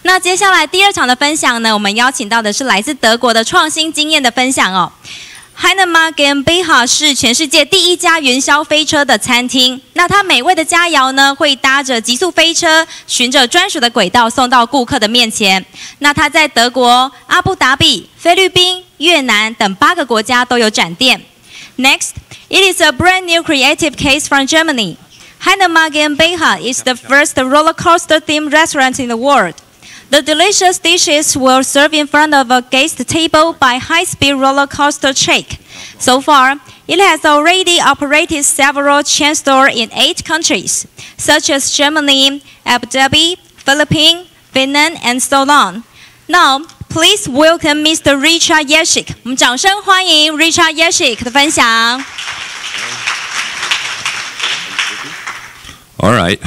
那接下来第2场的分享呢，我们邀请到的是来自德国的创新经验的分享哦。HeineMack GmbH 是全世界第1家云霄飞车的餐厅。那它美味的佳肴呢，会搭着极速飞车，循着专属的轨道送到顾客的面前。那它在德国、阿布达比、菲律宾、越南等8个国家都有展店。Next, it is a brand new creative case from Germany. HeineMack GmbH is the first roller coaster themed restaurant in the world. The delicious dishes will serve in front of a guest table by high-speed roller coaster track. So far, it has already operated several chain stores in 8 countries, such as Germany, Abu Dhabi, Philippines, Vietnam, and so on. Now, please welcome Mr. Richard Jeschke. 我们掌声欢迎 Richard Jeschke 的分享。All right.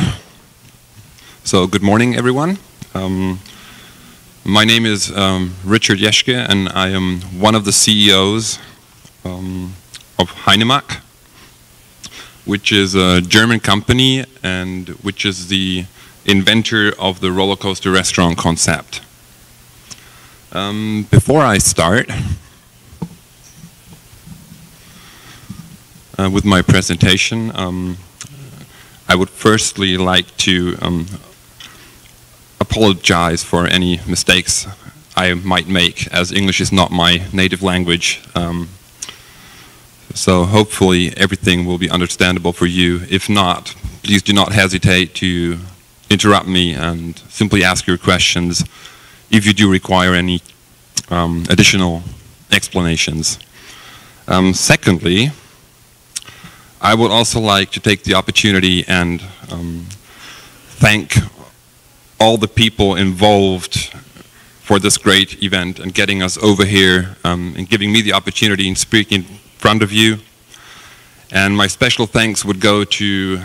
So, good morning, everyone. My name is Richard Jeschke, and I am one of the CEOs of HeineMack, which is a German company and which is the inventor of the roller coaster restaurant concept. Before I start with my presentation, I would firstly like to apologize for any mistakes I might make, as English is not my native language. So hopefully everything will be understandable for you. If not, please do not hesitate to interrupt me and simply ask your questions if you do require any additional explanations. Secondly, I would also like to take the opportunity and thank all the people involved for this great event and getting us over here and giving me the opportunity in speaking in front of you. And my special thanks would go to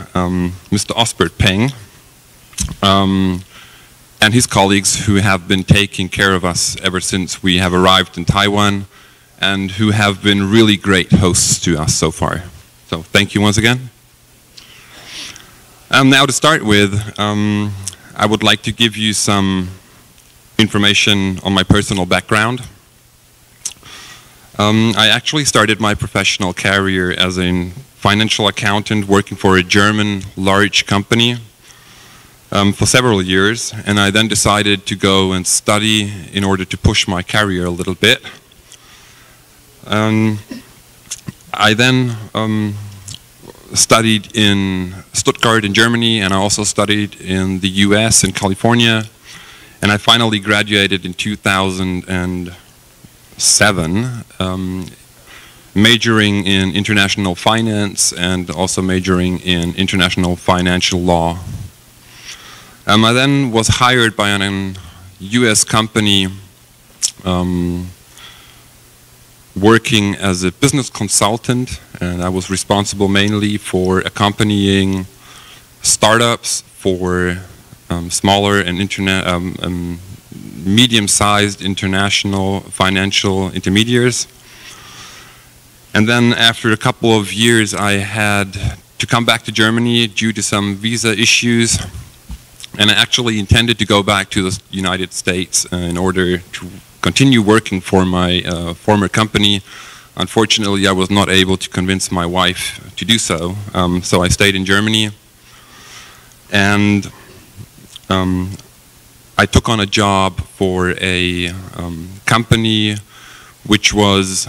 Mr. Osbert Peng and his colleagues who have been taking care of us ever since we have arrived in Taiwan and who have been really great hosts to us so far. So thank you once again. Now to start with, I would like to give you some information on my personal background. I actually started my professional career as a financial accountant working for a German large company for several years, and I then decided to go and study in order to push my career a little bit. I then studied in Stuttgart in Germany, and I also studied in the US in California, and I finally graduated in 2007, majoring in international finance and also majoring in international financial law. I then was hired by a US company working as a business consultant, and I was responsible mainly for accompanying startups, for smaller and medium-sized international financial intermediaries. And then after a couple of years I had to come back to Germany due to some visa issues, and I actually intended to go back to the United States in order to continue working for my former company. Unfortunately, I was not able to convince my wife to do so, so I stayed in Germany, and I took on a job for a company which was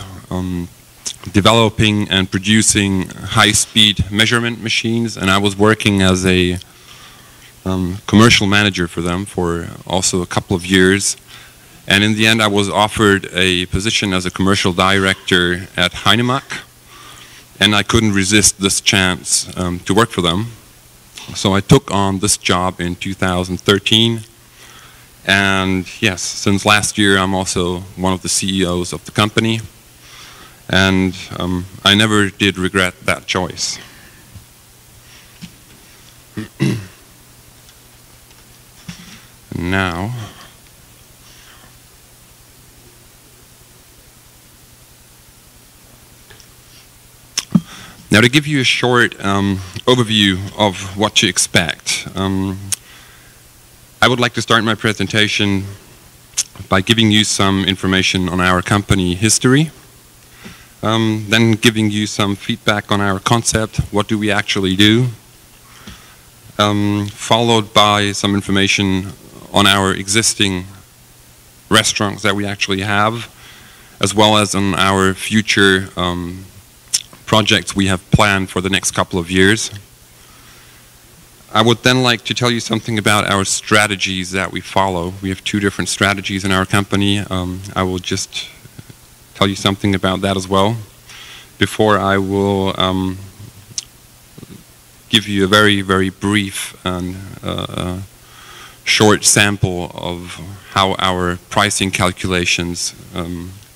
developing and producing high-speed measurement machines, and I was working as a commercial manager for them for also a couple of years. And in the end, I was offered a position as a commercial director at HeineMack, and I couldn't resist this chance to work for them. So I took on this job in 2013, and yes, since last year I'm also one of the CEOs of the company, and I never did regret that choice. Now, to give you a short overview of what to expect. I would like to start my presentation by giving you some information on our company history, then giving you some feedback on our concept, what do we actually do, followed by some information on our existing restaurants that we actually have, as well as on our future projects we have planned for the next couple of years. I would then like to tell you something about our strategies that we follow. We have two different strategies in our company. I will just tell you something about that as well. Before I will give you a very, very brief and short sample of how our pricing calculations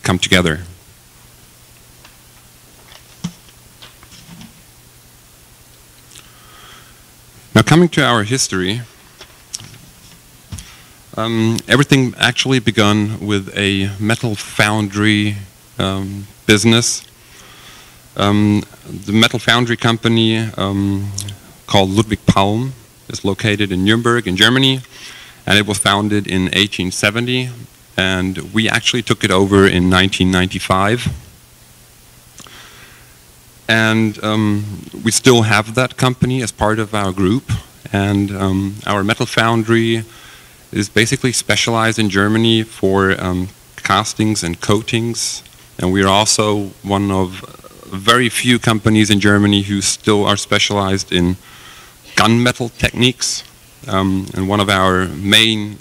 come together. Now, coming to our history, everything actually begun with a metal foundry business. The metal foundry company called Ludwig Palm is located in Nuremberg in Germany, and it was founded in 1870, and we actually took it over in 1995. And we still have that company as part of our group, and our metal foundry is basically specialized in Germany for castings and coatings, and we are also one of very few companies in Germany who still are specialized in gunmetal techniques, and one of our main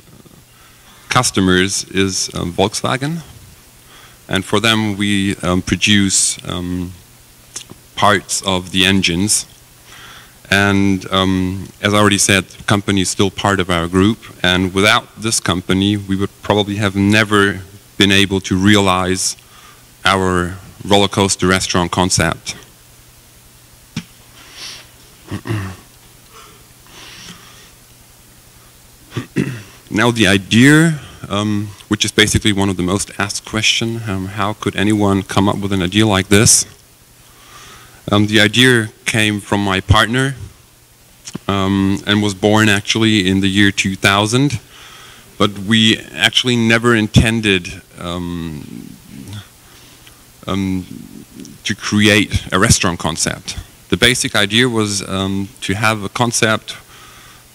customers is Volkswagen, and for them we produce parts of the engines. And as I already said, the company is still part of our group, and without this company we would probably have never been able to realize our roller coaster restaurant concept. Now the idea, which is basically one of the most asked questions, how could anyone come up with an idea like this? The idea came from my partner and was born actually in the year 2000, but we actually never intended to create a restaurant concept. The basic idea was to have a concept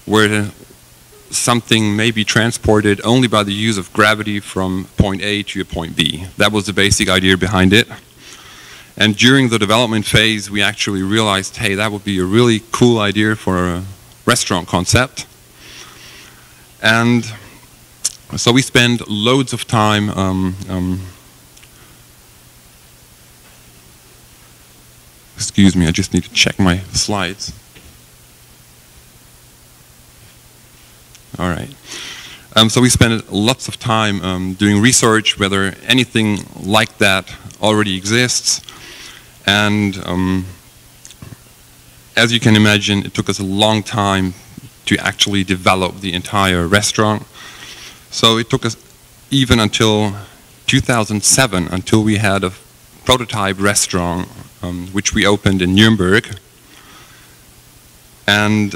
where something may be transported only by the use of gravity from point A to a point B. That was the basic idea behind it. And during the development phase, we actually realized, hey, that would be a really cool idea for a restaurant concept. And so we spent loads of time excuse me, I just need to check my slides. All right. So we spent lots of time doing research whether anything like that already exists. And as you can imagine, it took us a long time to actually develop the entire restaurant. So it took us even until 2007 until we had a prototype restaurant which we opened in Nuremberg. And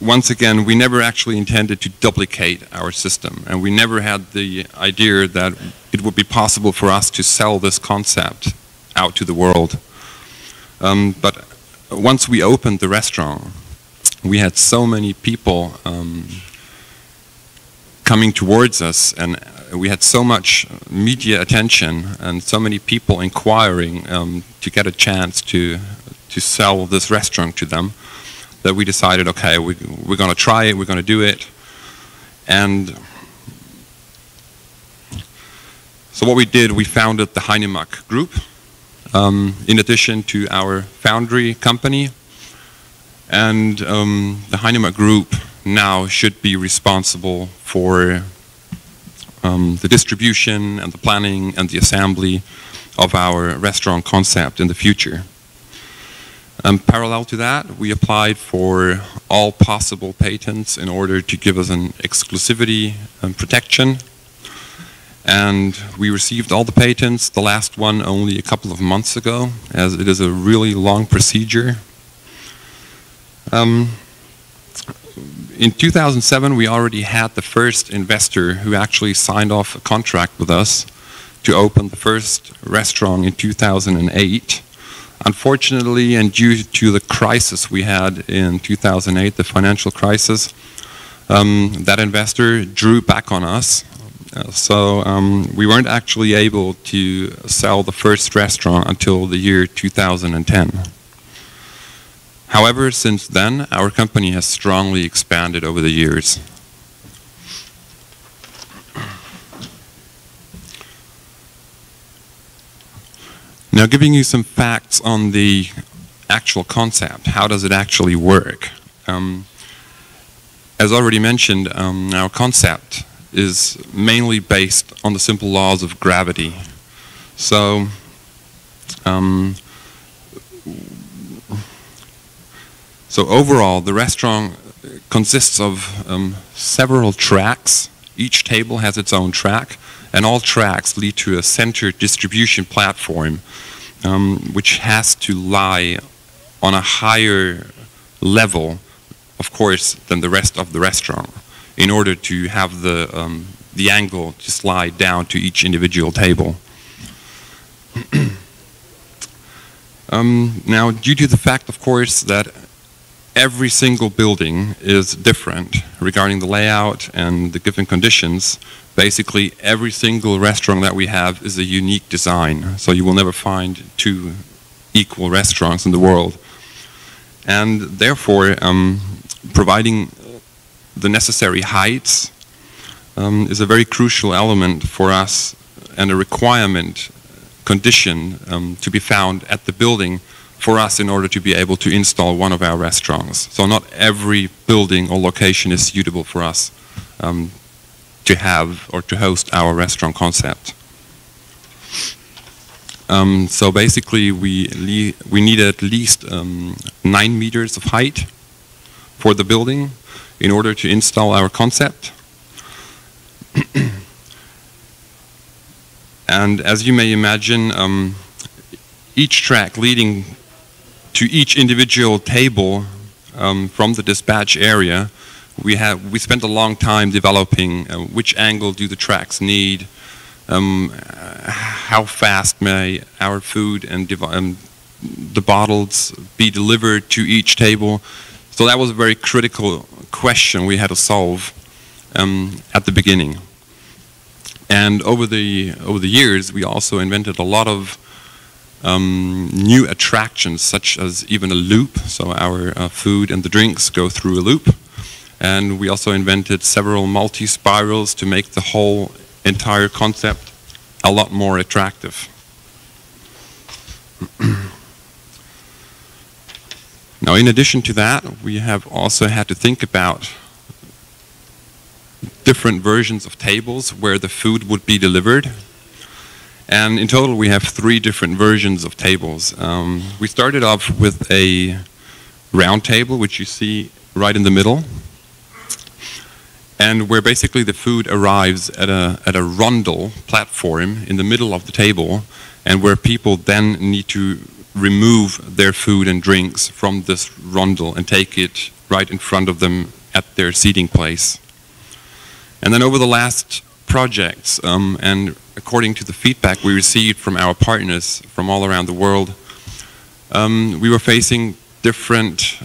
once again, we never actually intended to duplicate our system, and we never had the idea that it would be possible for us to sell this concept out to the world. But once we opened the restaurant, we had so many people coming towards us, and we had so much media attention and so many people inquiring to get a chance to sell this restaurant to them, that we decided, okay, we're going to try it, we're going to do it. And so what we did, we founded the HeineMack group in addition to our foundry company. And the HeineMack group now should be responsible for the distribution and the planning and the assembly of our restaurant concept in the future. Parallel to that, we applied for all possible patents in order to give us an exclusivity and protection. And we received all the patents, the last one only a couple of months ago, as it is a really long procedure. in 2007, we already had the first investor who actually signed off a contract with us to open the first restaurant in 2008. Unfortunately, and due to the crisis we had in 2008, the financial crisis, that investor drew back on us. So we weren't actually able to sell the first restaurant until the year 2010. However, since then, our company has strongly expanded over the years. Now, giving you some facts on the actual concept. How does it actually work? As already mentioned, our concept is mainly based on the simple laws of gravity. So, overall, the restaurant consists of several tracks. Each table has its own track, and all tracks lead to a centered distribution platform, which has to lie on a higher level, of course, than the rest of the restaurant, in order to have the angle to slide down to each individual table. Now, due to the fact, of course, that every single building is different regarding the layout and the given conditions, basically every single restaurant that we have is a unique design. So you will never find two equal restaurants in the world. And therefore, providing the necessary heights is a very crucial element for us, and a requirement condition to be found at the building for us in order to be able to install one of our restaurants. So not every building or location is suitable for us to have or to host our restaurant concept. So basically we need at least 9 meters of height for the building in order to install our concept. And as you may imagine, each track leading to each individual table from the dispatch area, we spent a long time developing which angle do the tracks need, how fast may our food and the bottles be delivered to each table. So that was a very critical question we had to solve at the beginning. And over the years, we also invented a lot of new attractions, such as even a loop. So our food and the drinks go through a loop. And we also invented several multi-spirals to make the whole entire concept a lot more attractive. Now, in addition to that, we have also had to think about different versions of tables where the food would be delivered. And in total, we have 3 different versions of tables. We started off with a round table, which you see right in the middle, and where basically the food arrives at a rondel platform in the middle of the table, and where people then need to remove their food and drinks from this rondel and take it right in front of them at their seating place. And then over the last projects, and according to the feedback we received from our partners from all around the world, we were facing different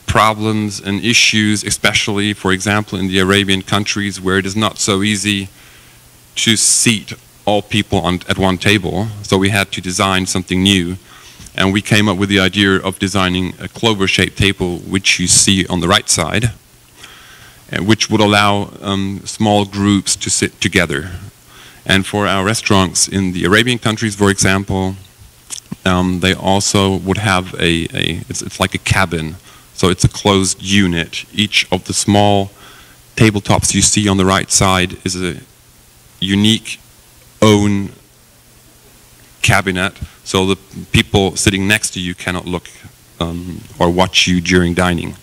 problems and issues, especially, for example, in the Arabian countries, where it is not so easy to seat all people at one table. So we had to design something new, and we came up with the idea of designing a clover-shaped table, which you see on the right side, which would allow small groups to sit together. And for our restaurants in the Arabian countries, for example, they also would have it's like a cabin. So it's a closed unit. Each of the small tabletops you see on the right side is a unique own cabinet, so the people sitting next to you cannot look or watch you during dining.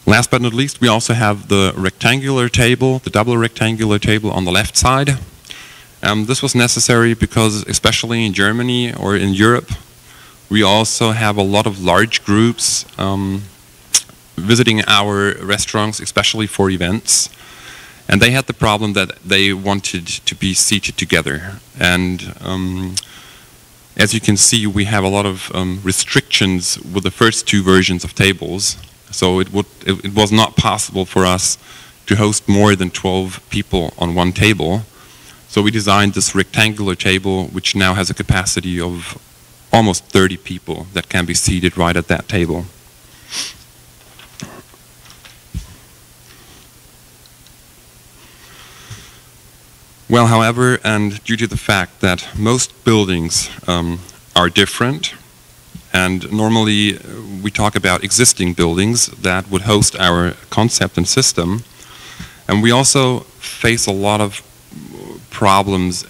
Last but not least, we also have the rectangular table, the double rectangular table on the left side. This was necessary because, especially in Germany or in Europe, we also have a lot of large groups visiting our restaurants, especially for events. And they had the problem that they wanted to be seated together. And as you can see, we have a lot of restrictions with the first two versions of tables. So it was not possible for us to host more than 12 people on one table. So we designed this rectangular table, which now has a capacity of almost 30 people that can be seated right at that table. Well, however, and due to the fact that most buildings are different, and normally we talk about existing buildings that would host our concept and system, and we also face a lot of problems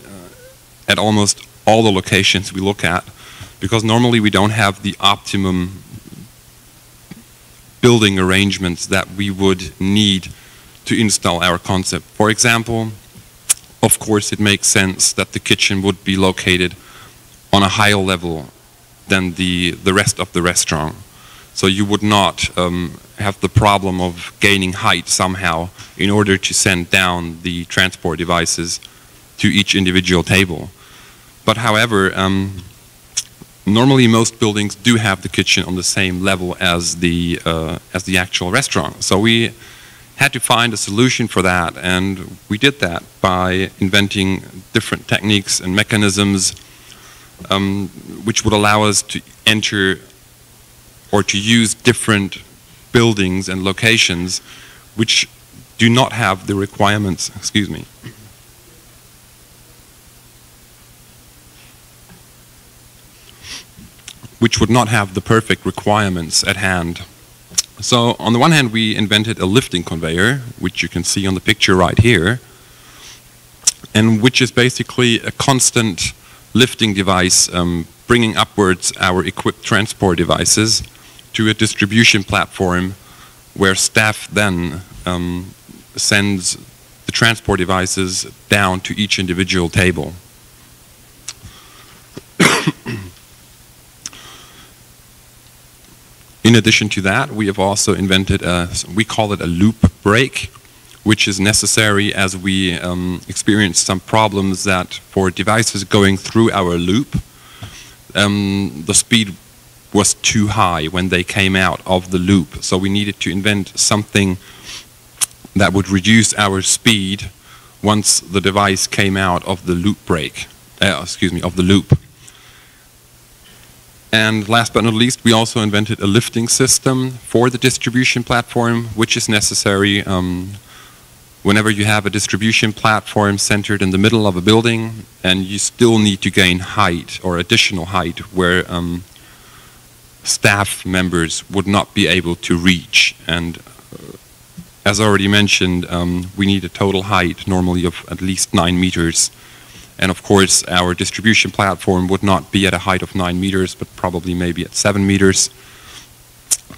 at almost all the locations we look at, because normally we don't have the optimum building arrangements that we would need to install our concept. For example, of course it makes sense that the kitchen would be located on a higher level than the rest of the restaurant. So you would not have the problem of gaining height somehow in order to send down the transport devices to each individual table. But however, normally most buildings do have the kitchen on the same level as the actual restaurant. So we had to find a solution for that, and we did that by inventing different techniques and mechanisms which would allow us to enter or to use different buildings and locations which do not have the requirements, excuse me, which would not have the perfect requirements at hand. So on the one hand, we invented a lifting conveyor, which you can see on the picture right here, and which is basically a constant lifting device bringing upwards our equipped transport devices to a distribution platform where staff then sends the transport devices down to each individual table. In addition to that, we have also invented we call it a loop brake, which is necessary as we experienced some problems that for devices going through our loop, the speed was too high when they came out of the loop. So we needed to invent something that would reduce our speed once the device came out of the loop brake, of the loop. And last but not least, we also invented a lifting system for the distribution platform, which is necessary whenever you have a distribution platform centered in the middle of a building and you still need to gain height or additional height where staff members would not be able to reach. And as already mentioned, we need a total height normally of at least 9 meters. And of course, our distribution platform would not be at a height of 9 meters, but probably maybe at 7 meters.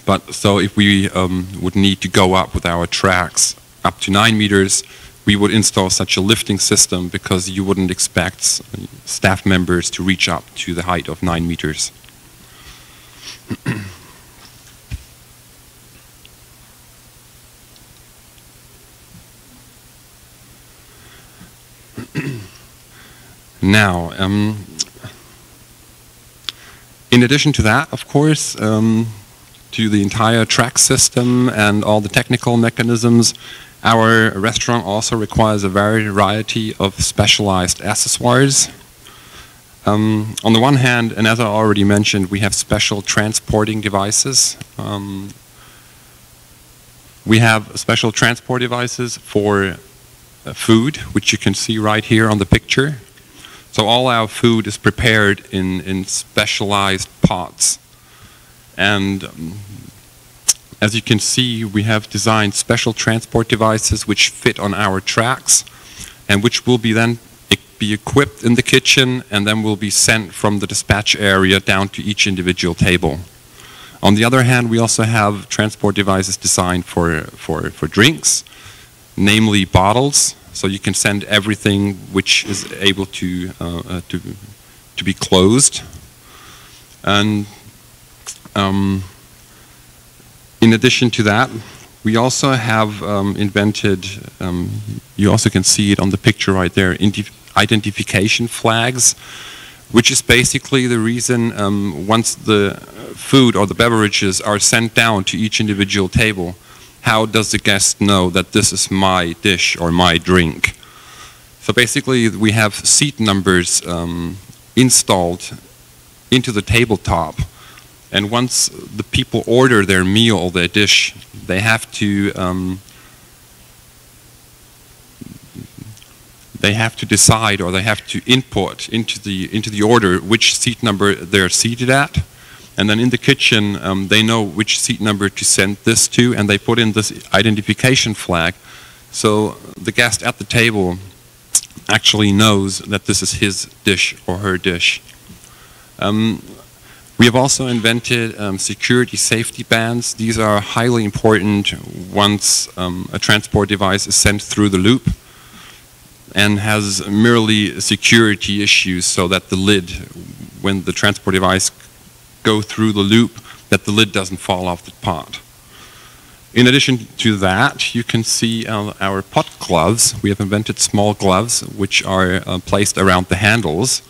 But so if we would need to go up with our tracks up to 9 meters, we would install such a lifting system because you wouldn't expect staff members to reach up to the height of 9 meters. Now, in addition to that, of course, to the entire track system and all the technical mechanisms, our restaurant also requires a variety of specialized accessories. On the one hand, and as I already mentioned, we have special transporting devices. We have special transport devices for food, which you can see right here on the picture. So all our food is prepared in specialized pots. And as you can see, we have designed special transport devices which fit on our tracks and which will be then be equipped in the kitchen and then will be sent from the dispatch area down to each individual table. On the other hand, we also have transport devices designed for drinks, namely bottles. So you can send everything which is able to be closed. And In addition to that, we also have invented, you also can see it on the picture right there, identification flags, which is basically the reason once the food or the beverages are sent down to each individual table, how does the guest know that this is my dish or my drink? So basically we have seat numbers installed into the tabletop, and once the people order their meal or their dish, they have to decide, or they have to input into the order which seat number they're seated at, and then in the kitchen they know which seat number to send this to, and they put in this identification flag, so the guest at the table actually knows that this is his dish or her dish. We have also invented security safety bands. These are highly important once a transport device is sent through the loop and has merely security issues, so that the lid, when the transport device go through the loop, that the lid doesn't fall off the pot. In addition to that, you can see our pot gloves. We have invented small gloves which are placed around the handles.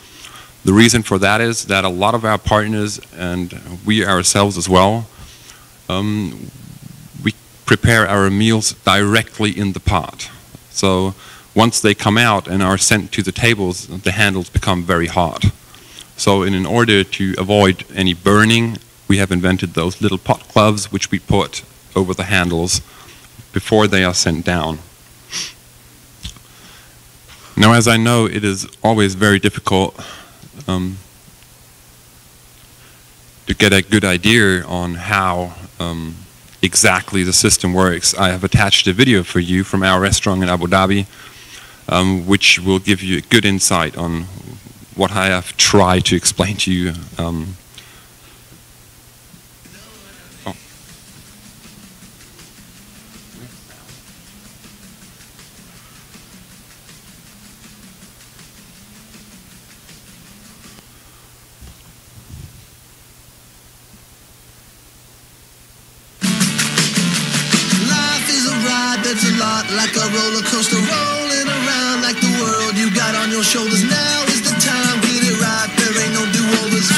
The reason for that is that a lot of our partners, and we ourselves as well, we prepare our meals directly in the pot. So once they come out and are sent to the tables, the handles become very hot. So in order to avoid any burning, we have invented those little pot gloves which we put over the handles before they are sent down. Now, as I know, it is always very difficult to get a good idea on how exactly the system works. I have attached a video for you from our restaurant in Abu Dhabi, which will give you a good insight on what I have tried to explain to you. It's a lot like a roller coaster rolling around like the world you got on your shoulders. Now is the time, get it right, there ain't no do-overs.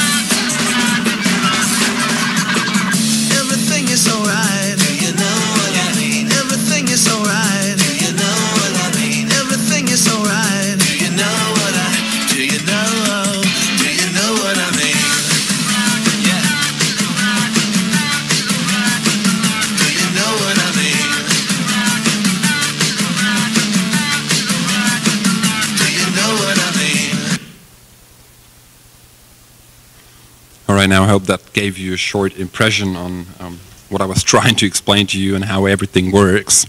Everything is alright, do you know what I mean? Everything is alright, do you know what I mean? Everything is alright, do you know what I mean? Do you know what I mean? Yeah. Do you know what I mean? All right, now I hope that gave you a short impression on what I was trying to explain to you and how everything works.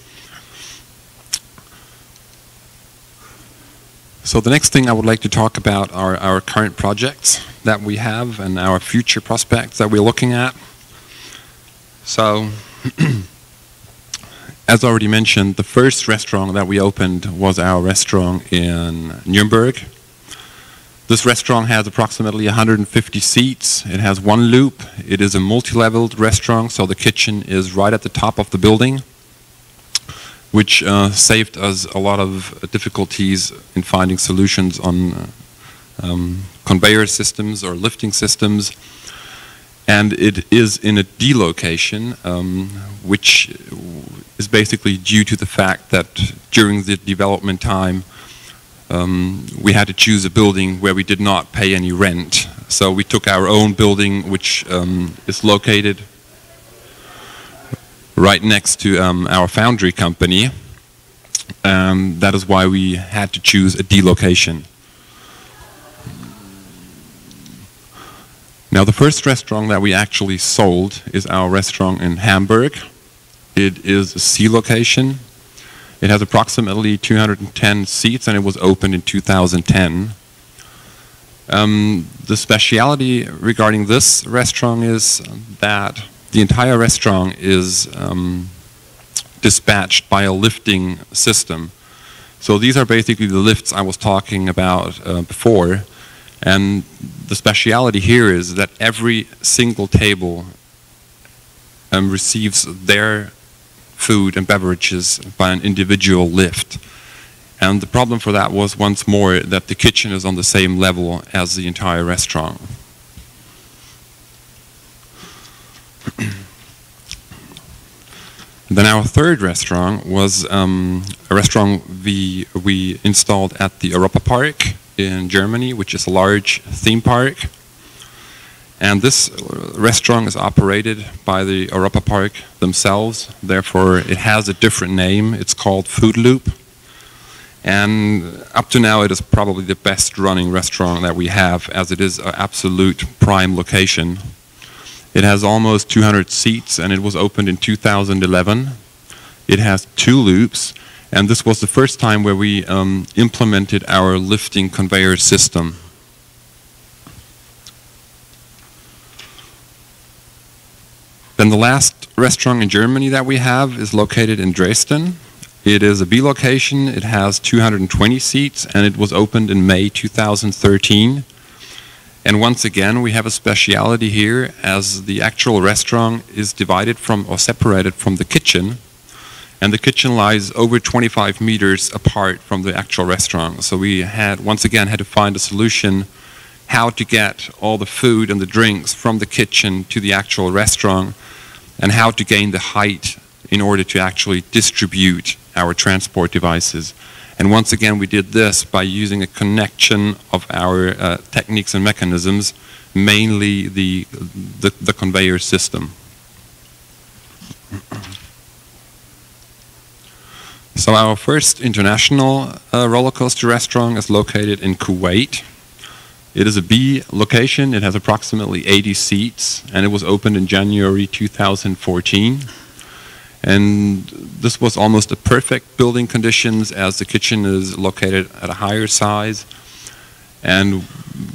So the next thing I would like to talk about are our current projects that we have and our future prospects that we're looking at. So, as already mentioned, the first restaurant that we opened was our restaurant in Nuremberg. This restaurant has approximately 150 seats. It has one loop. It is a multi-leveled restaurant, so the kitchen is right at the top of the building, which saved us a lot of difficulties in finding solutions on conveyor systems or lifting systems. And it is in a D location, which is basically due to the fact that during the development time we had to choose a building where we did not pay any rent. So we took our own building, which is located right next to our foundry company. That is why we had to choose a D location. Now, the first restaurant that we actually sold is our restaurant in Hamburg. It is a C location. It has approximately 210 seats, and it was opened in 2010. The speciality regarding this restaurant is that the entire restaurant is dispatched by a lifting system. So these are basically the lifts I was talking about before. And the speciality here is that every single table receives their food and beverages by an individual lift. And the problem for that was, once more, that the kitchen is on the same level as the entire restaurant. Then our third restaurant was a restaurant we installed at the Europa Park in Germany, which is a large theme park. And this restaurant is operated by the Europa Park themselves. Therefore, it has a different name. It's called Food Loop. And up to now, it is probably the best running restaurant that we have, as it is an absolute prime location. It has almost 200 seats, and it was opened in 2011. It has 2 loops, and this was the first time where we implemented our lifting conveyor system. Then the last restaurant in Germany that we have is located in Dresden. It is a B location. It has 220 seats, and it was opened in May 2013. And once again, we have a speciality here, as the actual restaurant is divided from or separated from the kitchen, and the kitchen lies over 25 meters apart from the actual restaurant. So we once again had to find a solution how to get all the food and the drinks from the kitchen to the actual restaurant, and how to gain the height in order to actually distribute our transport devices. And once again, we did this by using a connection of our techniques and mechanisms, mainly the conveyor system. So our first international roller coaster restaurant is located in Kuwait. It is a B location. It has approximately 80 seats, and it was opened in January 2014. And this was almost a perfect building conditions, as the kitchen is located at a higher size, and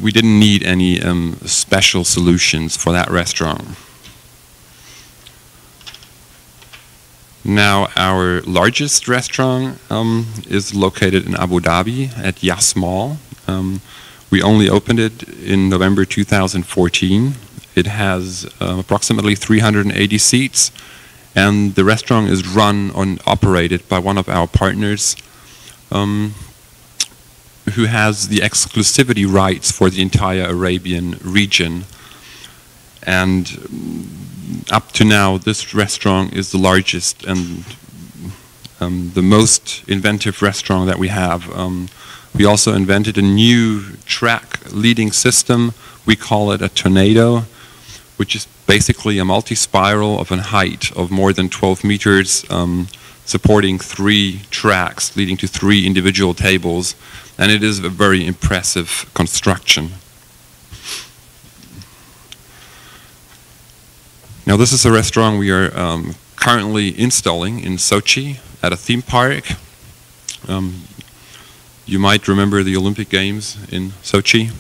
we didn't need any special solutions for that restaurant. Now our largest restaurant is located in Abu Dhabi at Yas Mall. We only opened it in November 2014. It has approximately 380 seats. And the restaurant is run and operated by one of our partners who has the exclusivity rights for the entire Arabian region. And up to now, this restaurant is the largest and the most inventive restaurant that we have. We also invented a new track leading system. We call it a tornado, which is basically a multi-spiral of a height of more than 12 meters, supporting 3 tracks leading to 3 individual tables, and it is a very impressive construction. Now this is a restaurant we are currently installing in Sochi at a theme park. You might remember the Olympic Games in Sochi.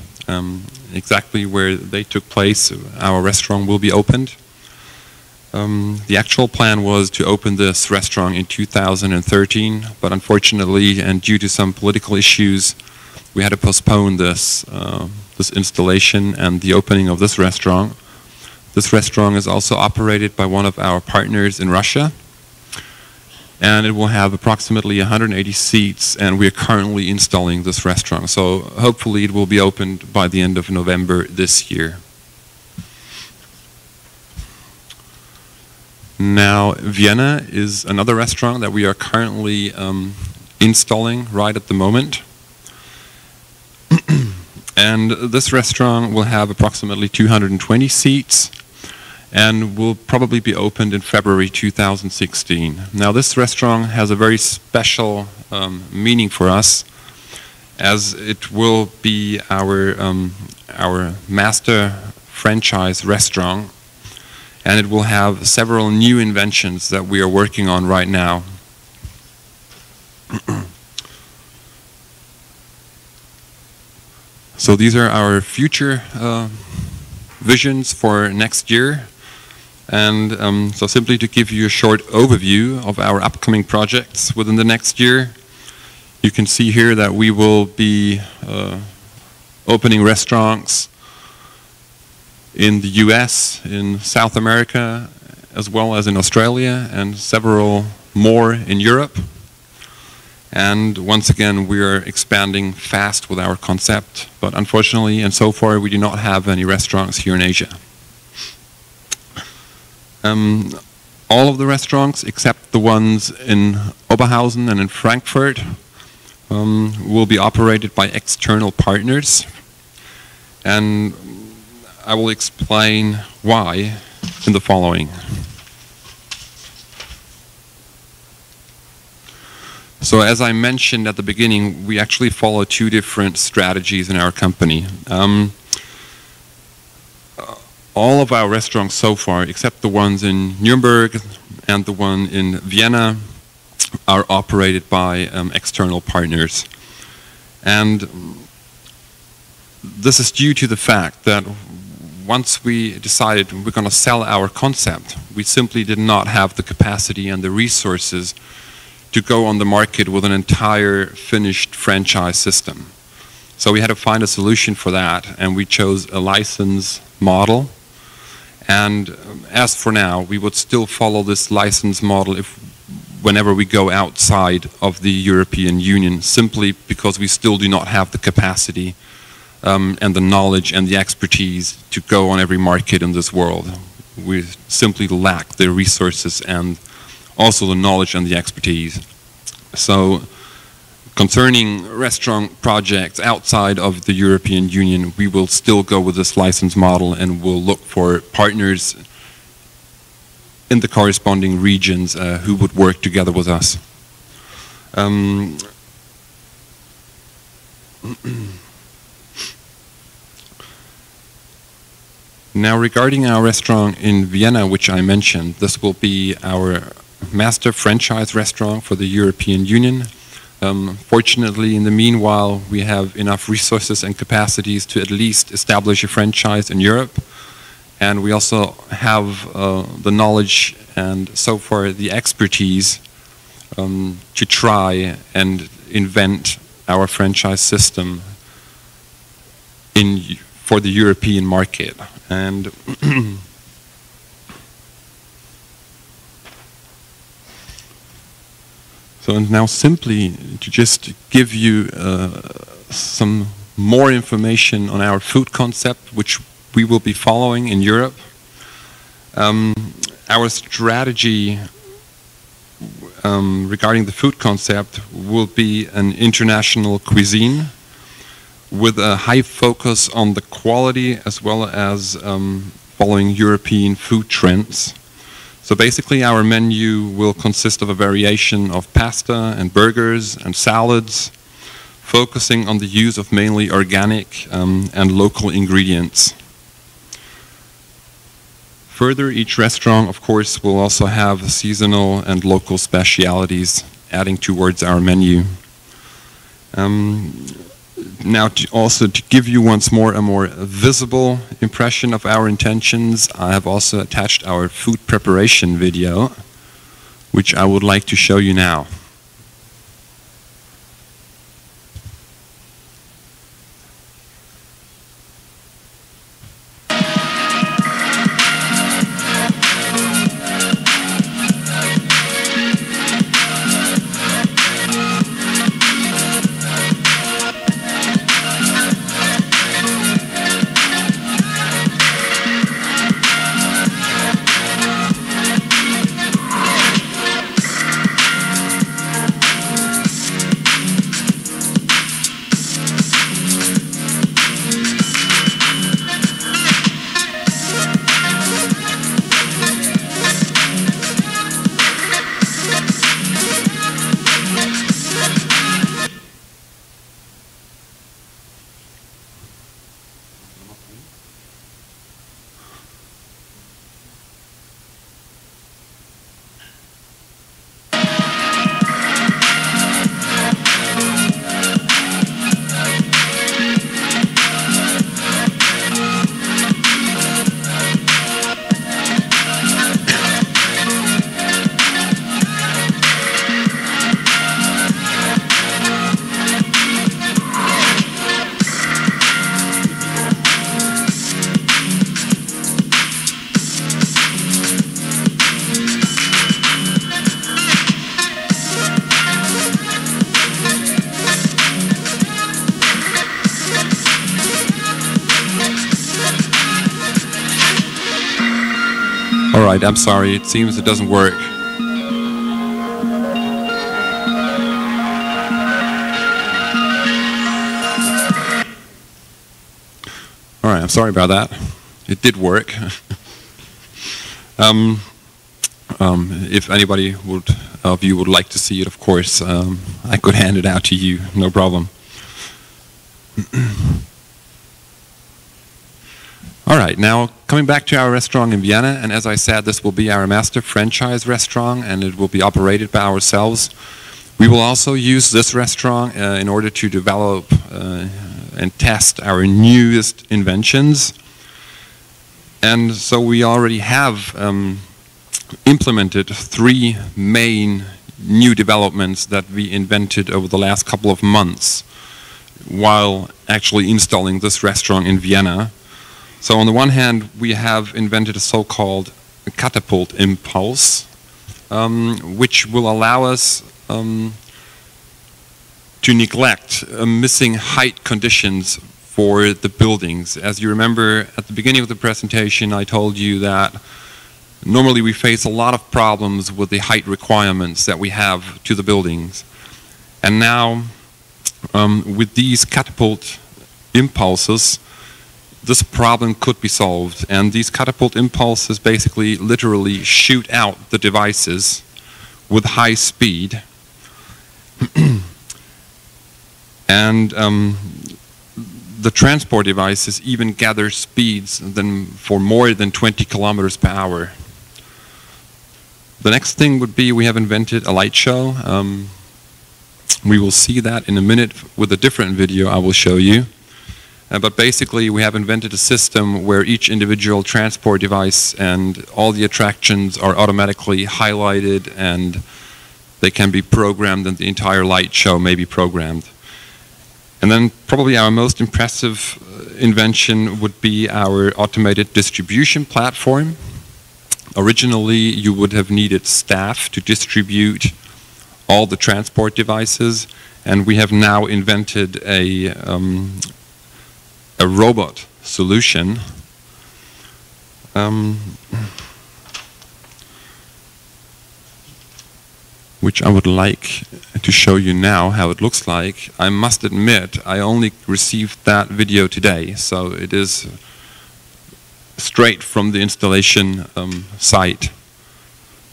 Exactly where they took place, our restaurant will be opened. The actual plan was to open this restaurant in 2013, but unfortunately, and due to some political issues, we had to postpone this installation and the opening of this restaurant. This restaurant is also operated by one of our partners in Russia, and it will have approximately 180 seats, and we are currently installing this restaurant. So hopefully it will be opened by the end of November this year. Now Vienna is another restaurant that we are currently installing right at the moment. And this restaurant will have approximately 220 seats, and will probably be opened in February 2016. Now this restaurant has a very special meaning for us, as it will be our master franchise restaurant, and it will have several new inventions that we are working on right now. So these are our future visions for next year. And so simply to give you a short overview of our upcoming projects within the next year, you can see here that we will be opening restaurants in the US, in South America, as well as in Australia, and several more in Europe. And once again, we are expanding fast with our concept, but unfortunately, and so far, we do not have any restaurants here in Asia. All of the restaurants, except the ones in Oberhausen and in Frankfurt, will be operated by external partners. And I will explain why in the following. So as I mentioned at the beginning, we actually follow two different strategies in our company. All of our restaurants so far, except the ones in Nuremberg and the one in Vienna, are operated by external partners. And this is due to the fact that once we decided we're going to sell our concept, we simply did not have the capacity and the resources to go on the market with an entire finished franchise system. So we had to find a solution for that, and we chose a license model. And as for now, we would still follow this license model whenever we go outside of the European Union, simply because we still do not have the capacity and the knowledge and the expertise to go on every market in this world. We simply lack the resources and also the knowledge and the expertise. So concerning restaurant projects outside of the European Union, we will still go with this license model and we'll look for partners in the corresponding regions who would work together with us. Now, regarding our restaurant in Vienna, which I mentioned, this will be our master franchise restaurant for the European Union. Fortunately, in the meanwhile, we have enough resources and capacities to at least establish a franchise in Europe. And we also have the knowledge and so far the expertise to try and invent our franchise system for the European market. And so now simply to just give you some more information on our food concept, which we will be following in Europe. Our strategy regarding the food concept will be an international cuisine with a high focus on the quality as well as following European food trends. So basically our menu will consist of a variation of pasta and burgers and salads, focusing on the use of mainly organic and local ingredients. Further, each restaurant, of course, will also have seasonal and local specialities adding towards our menu. Now, to give you once more a more visible impression of our intentions, I have also attached our food preparation video, which I would like to show you now. right, I'm sorry, it seems it doesn't work. All right, I'm sorry about that. It did work. If anybody of you would like to see it, of course, I could hand it out to you, no problem. All right, now coming back to our restaurant in Vienna, and as I said, this will be our master franchise restaurant, and it will be operated by ourselves. We will also use this restaurant in order to develop and test our newest inventions. And so we already have implemented 3 main new developments that we invented over the last couple of months while actually installing this restaurant in Vienna. So on the one hand, we have invented a so-called catapult impulse, which will allow us to neglect missing height conditions for the buildings. As you remember, at the beginning of the presentation, I told you that normally we face a lot of problems with the height requirements that we have to the buildings. And now, with these catapult impulses, this problem could be solved. And these catapult impulses basically literally shoot out the devices with high speed. And the transport devices even gather speeds for more than 20 kilometers per hour. The next thing would be we have invented a light show. We will see that in a minute with a different video I will show you. But basically we have invented a system where each individual transport device and all the attractions are automatically highlighted, and they can be programmed, and the entire light show may be programmed. And then probably our most impressive invention would be our automated distribution platform. Originally, you would have needed staff to distribute all the transport devices, and we have now invented a robot solution. Which I would like to show you now how it looks like. I must admit, I only received that video today, so it is straight from the installation site.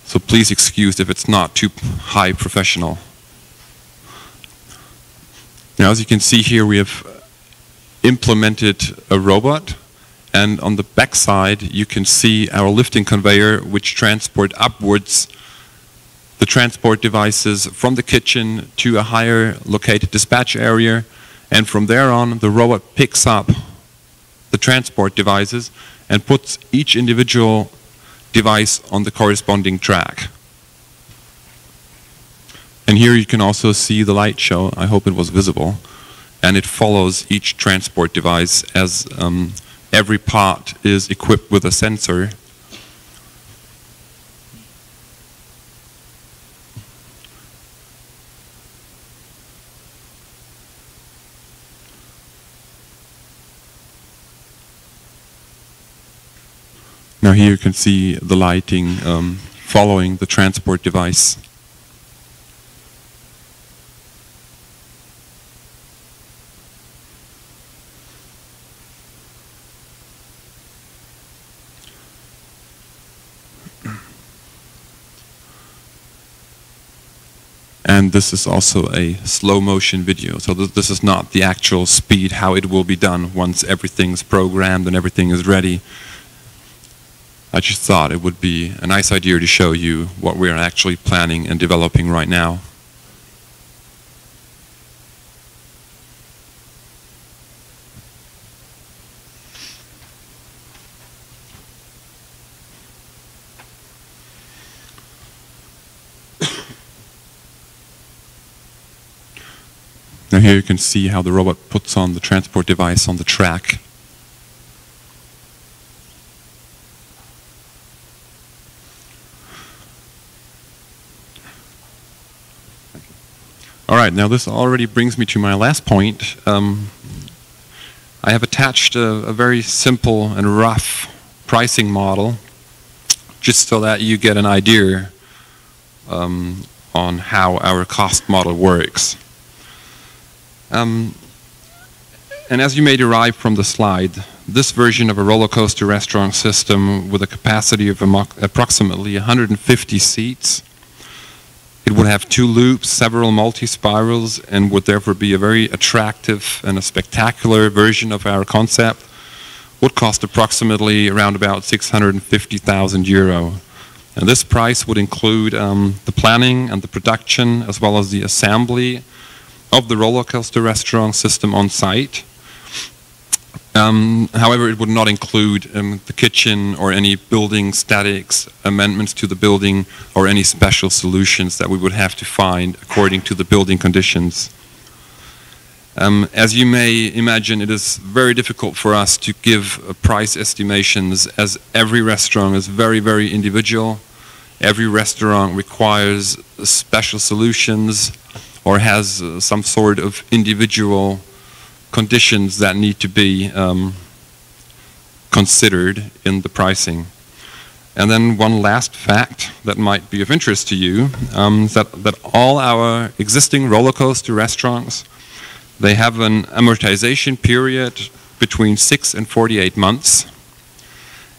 So please excuse if it's not too high professional. Now, as you can see here, we have implemented a robot, and on the back side you can see our lifting conveyor, which transport upwards the transport devices from the kitchen to a higher located dispatch area, and from there on the robot picks up the transport devices and puts each individual device on the corresponding track. And here you can also see the light show. I hope it was visible. And it follows each transport device, as every part is equipped with a sensor. Now here you can see the lighting following the transport device. And this is also a slow motion video, so this is not the actual speed, how it will be done once everything's programmed and everything is ready. I just thought it would be a nice idea to show you what we are actually planning and developing right now. Now here you can see how the robot puts on the transport device on the track. All right, now this already brings me to my last point. I have attached a very simple and rough pricing model just so that you get an idea on how our cost model works. And as you may derive from the slide, this version of a roller coaster restaurant system with a capacity of approximately 150 seats, it would have 2 loops, several multi-spirals, and would therefore be a very attractive and a spectacular version of our concept. Would cost approximately around about 650,000 euro. And this price would include the planning and the production as well as the assembly of the roller coaster restaurant system on site. However, it would not include the kitchen or any building statics, amendments to the building, or any special solutions that we would have to find according to the building conditions. As you may imagine, it is very difficult for us to give price estimations, as every restaurant is very, very individual. Every restaurant requires special solutions or has some sort of individual conditions that need to be considered in the pricing. And then one last fact that might be of interest to you, that all our existing roller coaster restaurants, they have an amortization period between 6 and 48 months.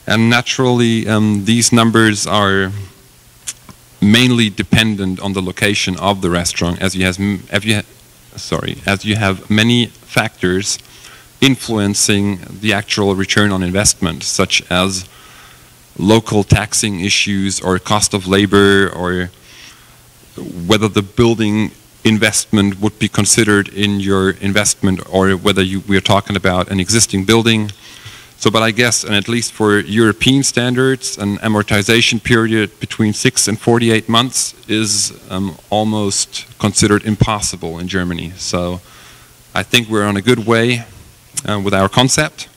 And naturally, these numbers are mainly dependent on the location of the restaurant, as you have many factors influencing the actual return on investment, such as local taxing issues or cost of labor, or whether the building investment would be considered in your investment, or whether we are talking about an existing building. So, but I guess, and at least for European standards, an amortization period between 6 and 48 months is almost considered impossible in Germany. So I think we're on a good way with our concept.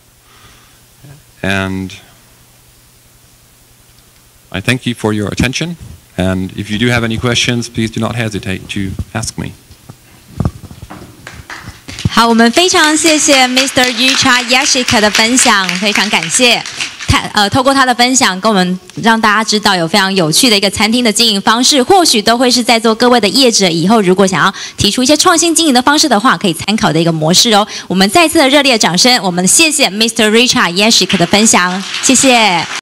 And I thank you for your attention. And if you do have any questions, please do not hesitate to ask me. 好，我们非常谢谢 Mr. Richard Jeschke 的分享，非常感谢。透过他的分享，跟我们让大家知道有非常有趣的一个餐厅的经营方式，或许都会是在座各位的业者以后如果想要提出一些创新经营的方式的话，可以参考的一个模式哦。我们再次的热烈掌声，我们谢谢 Mr. Richard Jeschke 的分享，谢谢。